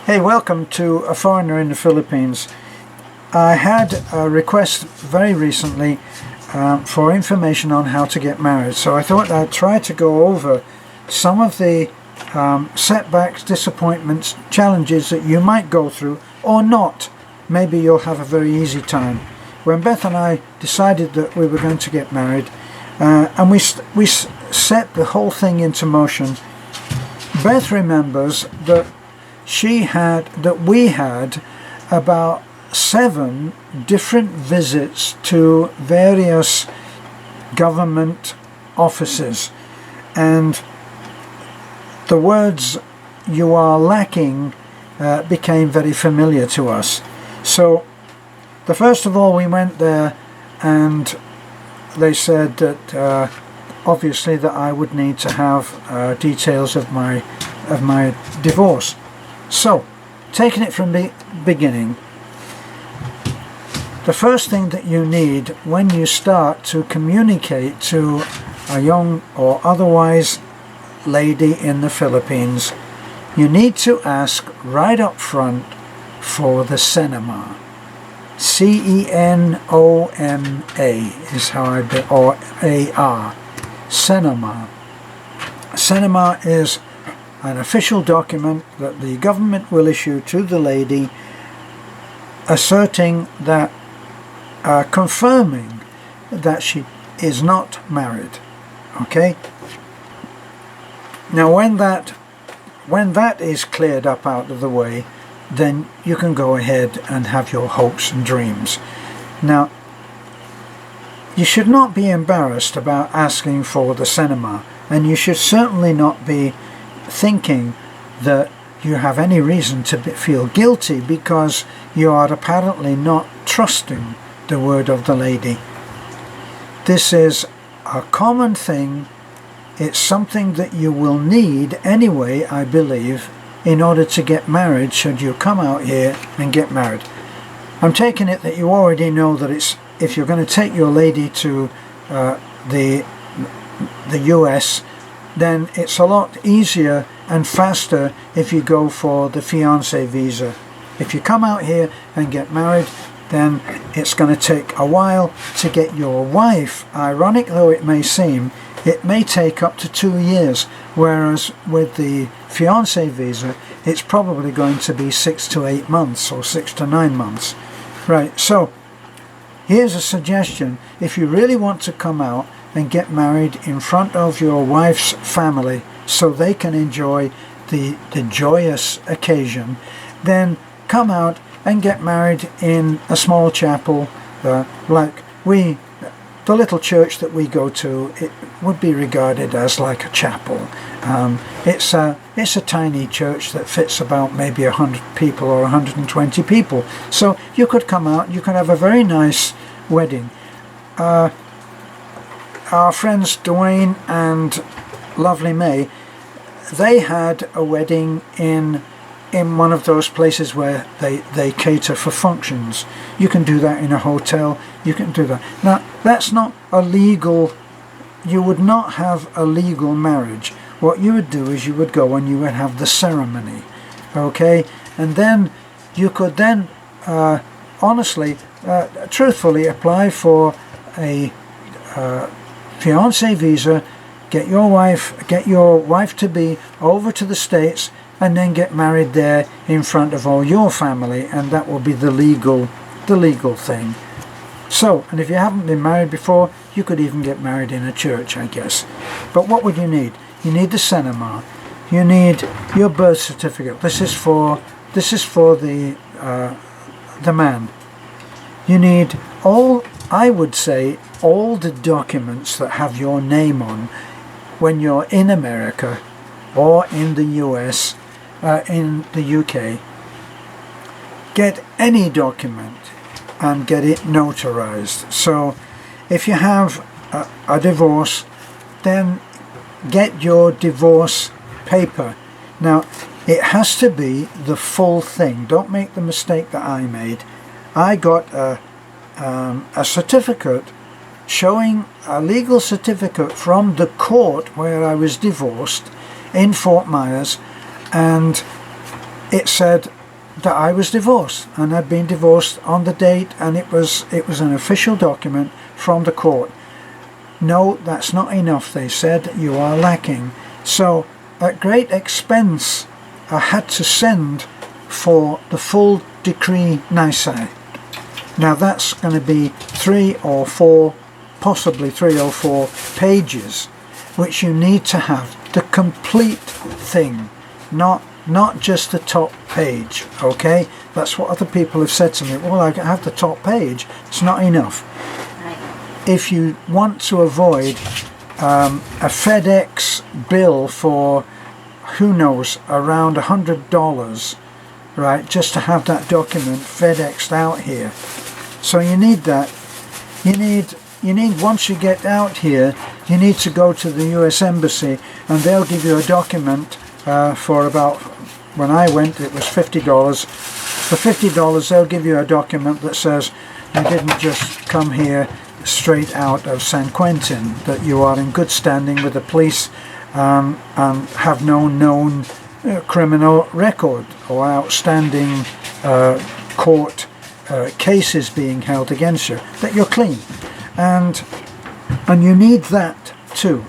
Hey, welcome to A Foreigner in the Philippines. I had a request very recently for information on how to get married, so I thought I'd try to go over some of the setbacks, disappointments, challenges that you might go through or not. Maybe you'll have a very easy time. When Beth and I decided that we were going to get married and we set the whole thing into motion, Beth remembers that we had about 7 different visits to various government offices, and the words "you are lacking" became very familiar to us. So first of all we went there, and they said that obviously that I would need to have details of my divorce. So, taking it from the beginning, the first thing that you need when you start to communicate to a young or otherwise lady in the Philippines, you need to ask right up front for the Cenoma. C-E-N-O-M-A is how or A-R. Cenoma. Cenoma is an official document that the government will issue to the lady, asserting that, confirming that she is not married. Okay? Now when that is cleared up out of the way, then you can go ahead and have your hopes and dreams. Now, you should not be embarrassed about asking for the Cenoma, and you should certainly not be thinking that you have any reason to feel guilty because you are apparently not trusting the word of the lady. This is a common thing. It's something that you will need anyway, I believe, in order to get married, should you come out here and get married. I'm taking it that you already know that if you're going to take your lady to the US, then it's a lot easier and faster if you go for the fiancé visa. If you come out here and get married, then it's going to take a while to get your wife. Ironic though it may seem, it may take up to 2 years, whereas with the fiancé visa it's probably going to be 6 to 8 months or 6 to 9 months. Right, so here's a suggestion. If you really want to come out and get married in front of your wife's family so they can enjoy the joyous occasion, then come out and get married in a small chapel, like the little church that we go to. It would be regarded as like a chapel. It's a tiny church that fits about maybe 100 people or 120 people. So you could come out, you could have a very nice wedding. Our friends Dwayne and lovely May, they had a wedding in one of those places where they cater for functions. You can do that in a hotel, you can do that. Now that's not a legal, you would not have a legal marriage. What you would do is you would go and you would have the ceremony, okay, and then you could then honestly, truthfully apply for a fiancé visa, get your wife to be over to the States, and then get married there in front of all your family, and that will be the legal thing. So, and if you haven't been married before, you could even get married in a church, I guess. But what would you need? You need the Cenoma. You need your birth certificate. This is for the man. You need I would say all the documents that have your name on when you're in America or in the US, in the UK. Get any document and get it notarized. So if you have a divorce, then get your divorce paper. Now it has to be the full thing. Don't make the mistake that I made. I got a certificate showing a legal certificate from the court where I was divorced in Fort Myers, and it said that I was divorced, and I'd been divorced on the date, and it was an official document from the court. No, that's not enough, they said. You are lacking. So at great expense I had to send for the full decree nisi. Now that's going to be 3 or 4, possibly 3 or 4 pages, which you need to have the complete thing, not just the top page. Okay, that's what other people have said to me. Well, I have the top page, it's not enough. If you want to avoid a FedEx bill for, who knows, around $100, right, just to have that document FedExed out here. So you need that. You need, once you get out here, you need to go to the US Embassy, and they'll give you a document for about, when I went it was $50. For $50 they'll give you a document that says you didn't just come here straight out of San Quentin, that you are in good standing with the police and have no known criminal record or outstanding court cases being held against you, that you're clean. And you need that too.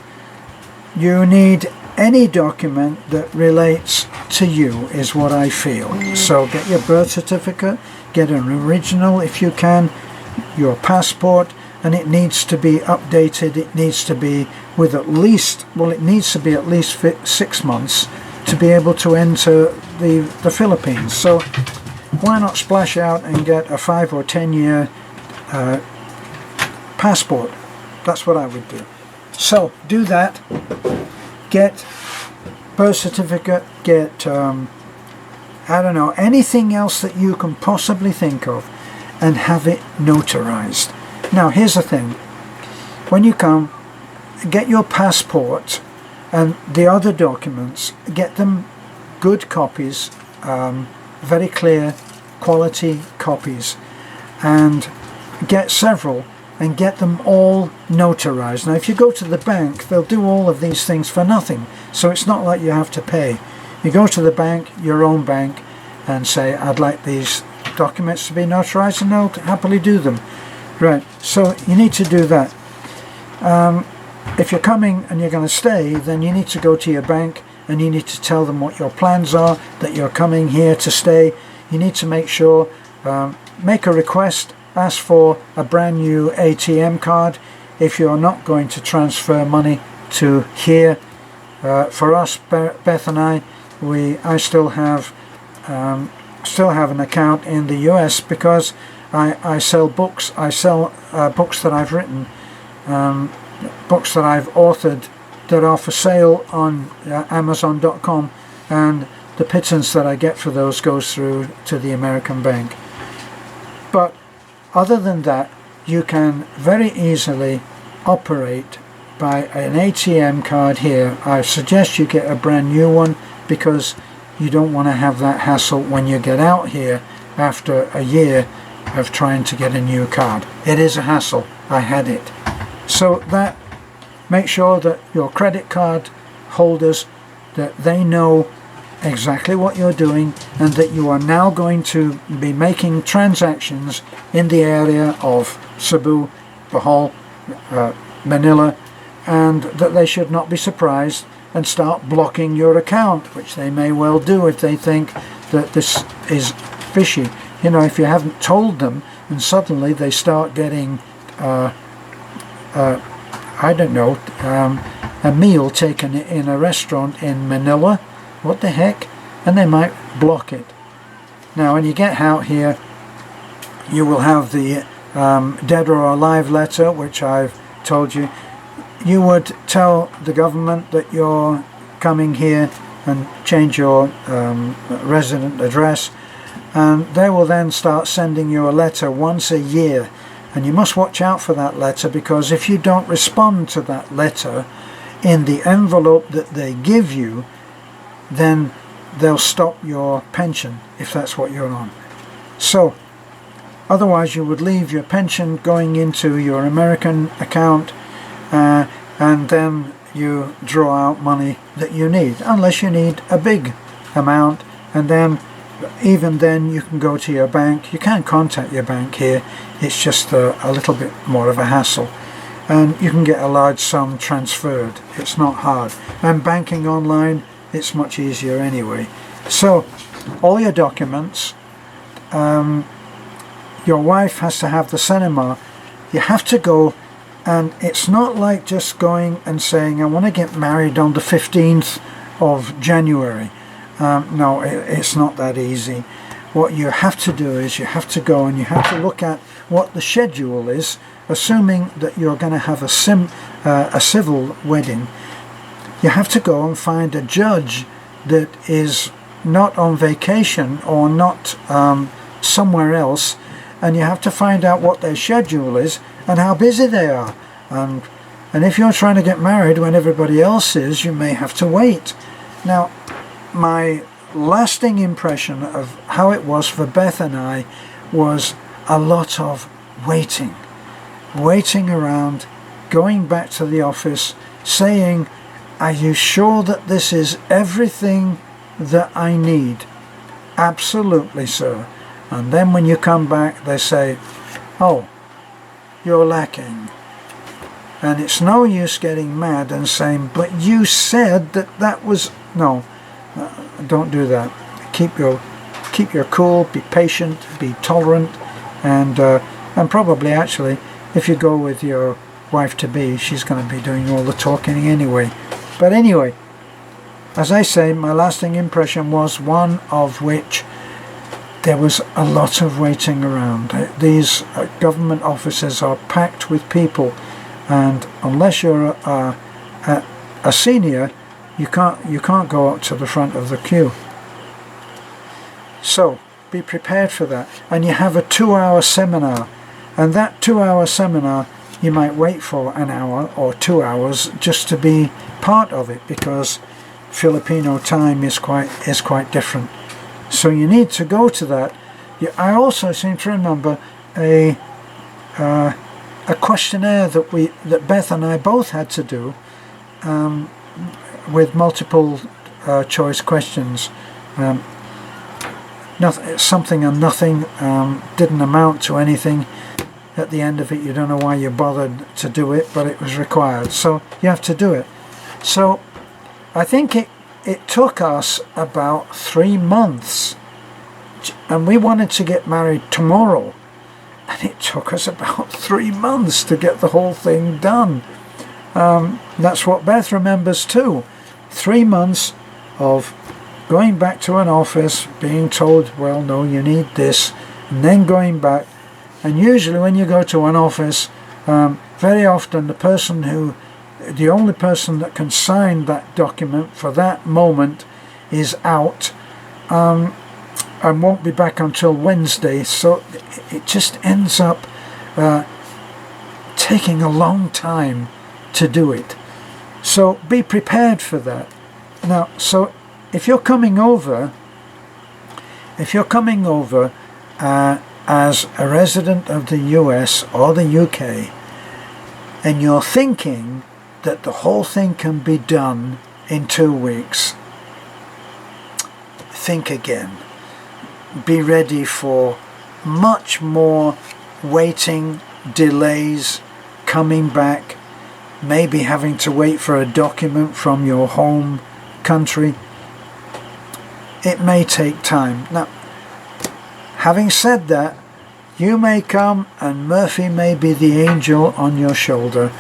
You need any document that relates to you, is what I feel. So get your birth certificate, get an original if you can, your passport, and it needs to be updated. It needs to be with at least, well, it needs to be at least 6 months to be able to enter the Philippines. So why not splash out and get a 5 or 10 year passport? That's what I would do. So do that. Get birth certificate, get I don't know, anything else that you can possibly think of, and have it notarized. Now here's the thing, when you come, get your passport and the other documents, get them good copies, very clear quality copies, and get several and get them all notarized. Now if you go to the bank, they'll do all of these things for nothing, so it's not like you have to pay. You go to the bank, your own bank, and say, I'd like these documents to be notarized, and they'll happily do them. Right, so you need to do that. If you're coming and you're going to stay, then you need to go to your bank and you need to tell them what your plans are, that you're coming here to stay. You need to make sure, make a request, ask for a brand new ATM card if you're not going to transfer money to here. For us, Beth and I still have an account in the US because I sell books. I sell books that I've written, books that I've authored that are for sale on Amazon.com, and the pittance that I get for those goes through to the American bank. But other than that, you can very easily operate by an ATM card here. I suggest you get a brand new one because you don't want to have that hassle when you get out here after a year of trying to get a new card. It is a hassle. I had it. So that, make sure that your credit card holders, that they know exactly what you're doing, and that you are now going to be making transactions in the area of Cebu, Bohol, Manila, and that they should not be surprised and start blocking your account, which they may well do if they think that this is fishy. You know, if you haven't told them and suddenly they start getting I don't know, a meal taken in a restaurant in Manila, what the heck, and they might block it. Now when you get out here, you will have the dead or alive letter, which I've told you. You would tell the government that you're coming here and change your resident address, and they will then start sending you a letter once a year. And you must watch out for that letter, because if you don't respond to that letter in the envelope that they give you, then they'll stop your pension if that's what you're on. So otherwise you would leave your pension going into your American account, and then you draw out money that you need, unless you need a big amount, and then even then you can go to your bank. You can contact your bank here. It's just a little bit more of a hassle. And you can get a large sum transferred. It's not hard. And banking online, it's much easier anyway. So, all your documents, your wife has to have the cinema. You have to go, and it's not like just going and saying, I want to get married on the 15th of January. No, it's not that easy. What you have to do is you have to go and you have to look at what the schedule is, assuming that you're going to have a civil wedding. You have to go and find a judge that is not on vacation or not somewhere else, and you have to find out what their schedule is and how busy they are. And if you're trying to get married when everybody else is, you may have to wait. Now, my lasting impression of how it was for Beth and I was a lot of waiting around, going back to the office, saying, are you sure that this is everything that I need? Absolutely, sir. And then when you come back, they say, oh, you're lacking. And it's no use getting mad and saying, but you said that was... No, don't do that. Keep your cool, be patient, be tolerant, and probably actually, if you go with your wife-to-be, she's going to be doing all the talking anyway. But anyway, as I say, my lasting impression was one of which there was a lot of waiting around. These government offices are packed with people, and unless you're a senior, you can't go up to the front of the queue. So be prepared for that. And you have a 2-hour seminar, and that 2-hour seminar you might wait for an hour or 2 hours just to be part of it, because Filipino time is quite different. So you need to go to that. I also seem to remember a questionnaire that Beth and I both had to do, with multiple choice questions. Something and nothing, didn't amount to anything. At the end of it, you don't know why you bothered to do it, but it was required, so you have to do it. So I think it took us about 3 months, and we wanted to get married tomorrow, and it took us about 3 months to get the whole thing done. That's what Beth remembers too. 3 months of going back to an office, being told, well, no, you need this, and then going back. And usually when you go to an office, very often the only person that can sign that document for that moment is out, and won't be back until Wednesday. So it just ends up taking a long time to do it. So be prepared for that. Now, so if you're coming over as a resident of the US or the UK, and you're thinking that the whole thing can be done in 2 weeks, think again. Be ready for much more waiting, delays, coming back, maybe having to wait for a document from your home country. It may take time. Now, having said that, you may come and Murphy may be the angel on your shoulder,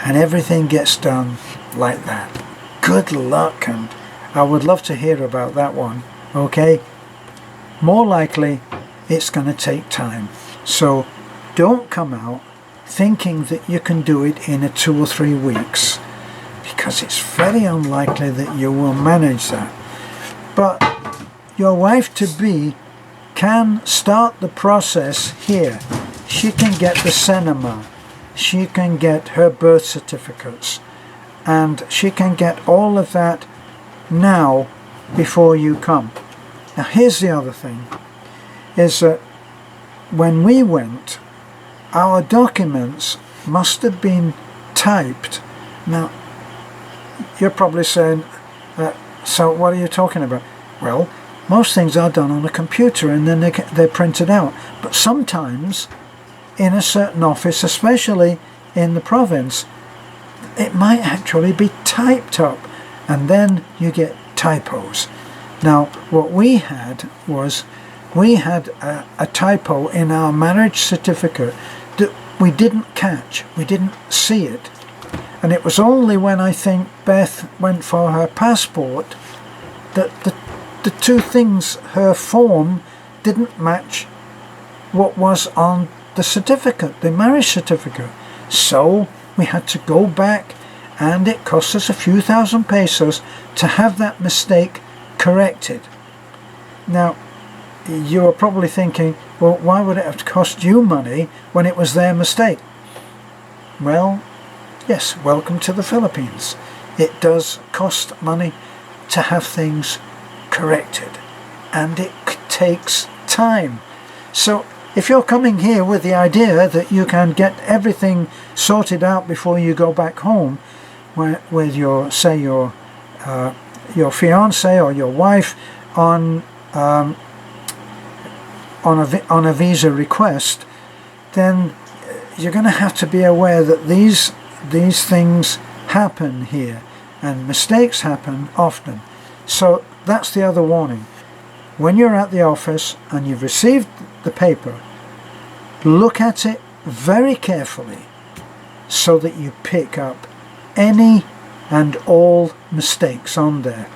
and everything gets done like that. Good luck, and I would love to hear about that one, okay? More likely, it's going to take time. So don't come out thinking that you can do it in 2 or 3 weeks, because it's very unlikely that you will manage that. But your wife-to-be can start the process here. She can get the cinema, she can get her birth certificates, and she can get all of that now before you come. Now here's the other thing, is that when we went, our documents must have been typed. Now you're probably saying, so what are you talking about? Well, Most things are done on a computer and then they're printed out. But sometimes in a certain office, especially in the province, it might actually be typed up, and then you get typos. Now, what we had was, we had a typo in our marriage certificate that we didn't catch, we didn't see it. And it was only when I think Beth went for her passport that the two things, her form didn't match what was on the certificate, the marriage certificate. So we had to go back, and it cost us a few thousand pesos to have that mistake corrected. Now, you are probably thinking, well, why would it have to cost you money when it was their mistake? Well, yes, welcome to the Philippines. It does cost money to have things corrected, and it takes time. So if you're coming here with the idea that you can get everything sorted out before you go back home, with your, say, your fiance or your wife on a visa request, then you're going to have to be aware that these things happen here, and mistakes happen often. So that's the other warning. When you're at the office and you've received the paper, look at it very carefully so that you pick up any and all mistakes on there.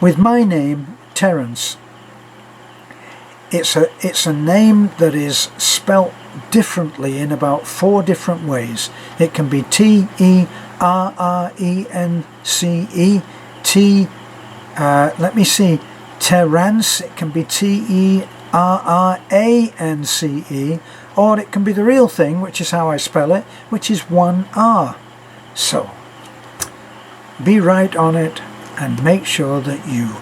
With my name, Terence, it's a name that is spelt differently in about 4 different ways. It can be Terrence, let me see, Terrance, it can be Terrance, or it can be the real thing, which is how I spell it, which is 1 R. So, be right on it and make sure that you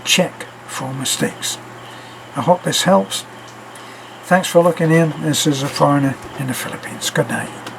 check for mistakes. I hope this helps. Thanks for looking in. This is a foreigner in the Philippines. Good night.